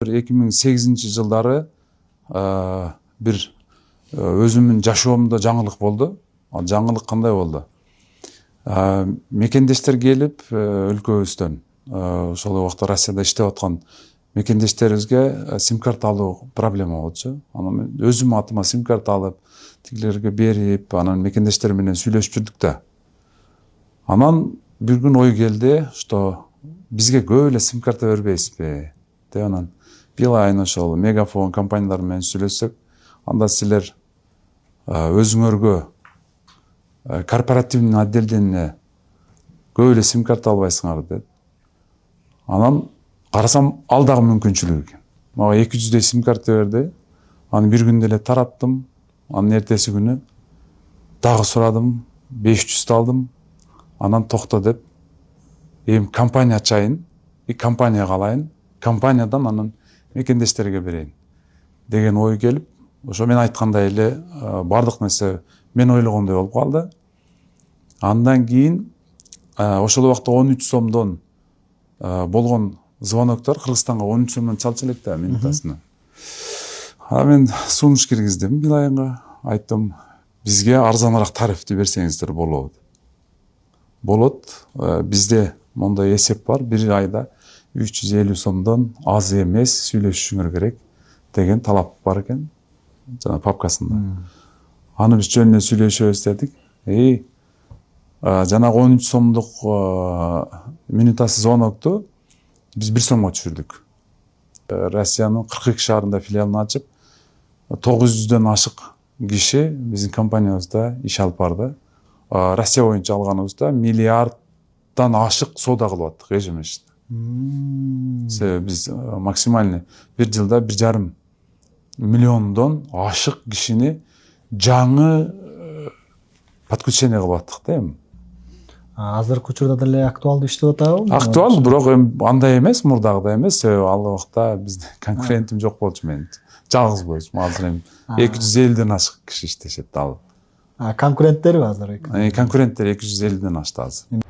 2008 жылдары бир өзүмдүн жашоомдо жаңылык болду. Ал жаңылык кандай болду? Мекендештер келип өлкөбүздөн ошол убакта Россияда иштеп аткан мекендештерибизге сим-карта алуу проблема болчу. Анан мен өзүм атыма сим-карта алып, тигилерге берип, анан мекендештер менен сүйлөшүп жүрдүк да. Анан бир күн ой келди, что бизге көп эле сим-карта бербейсизби? Деп анан бил айын ошол мегафон компаниялар менен сүйлөшсөк, анда силер өзүңөргө корпоративный отделден көп эле сим-карта албайсыңар деп. Анан карасам ал дагы мүмкүнчүлүк экен. Мага 200 сим-карта берди. Аны бир күндө эле тараттым. Анын эртеси күнү дагы сурадым, 500 алдым. Анан токто деп, эми компания ачайын, компанияга алайын, компаниядан анан мекендештерге берейин деген ой келип, ошо мен айткандай эле бардык нерсе мен ойлогондой болуп калды. Андан кийин ошол убакта 13 сомдон болгон звоноктор Кыргызстанга 13 сомдон чалчу элек да минутасына. Мен сунуш киргиздим Билайынга, айттым, бизге арзаныраак тарифти берсеңиздер болот. Болот, бизде мондай эсеп бар, бир айда 350 сомдон аз эмес сүйлөшүшүңөр керек деген талап бар экен, жана папкасында. Аны биз жөнүнө сүйлөшөбүз дедик. Жанагы 13 сомдук минутасы звонокту биз 1 сомго түшүрдүк. Россиянын 42 шаарында филиалын ачып, 900дөн ашык киши биздин компаниябызда иш алып барды. Россия боюнча алганыбызда миллиарддан ашык соода кылып аттык ежемесячно. Биз максимальный бир жылда 1,5 миллиондон ашык кишини жаңы подключение кылып аттык да эми. Азыркы учурда деле актуалдуу иштеп атабы? Актуал, бирок андай эмес, мурдагыдай эмес. Себеби ал убакта биздин конкурентим жок болчу, мен жалгыз болчумун. Азыр эми 250ден ашык киши иштешет ал. Конкуренттерби азыр? Конкуренттер 250ден ашты азыр.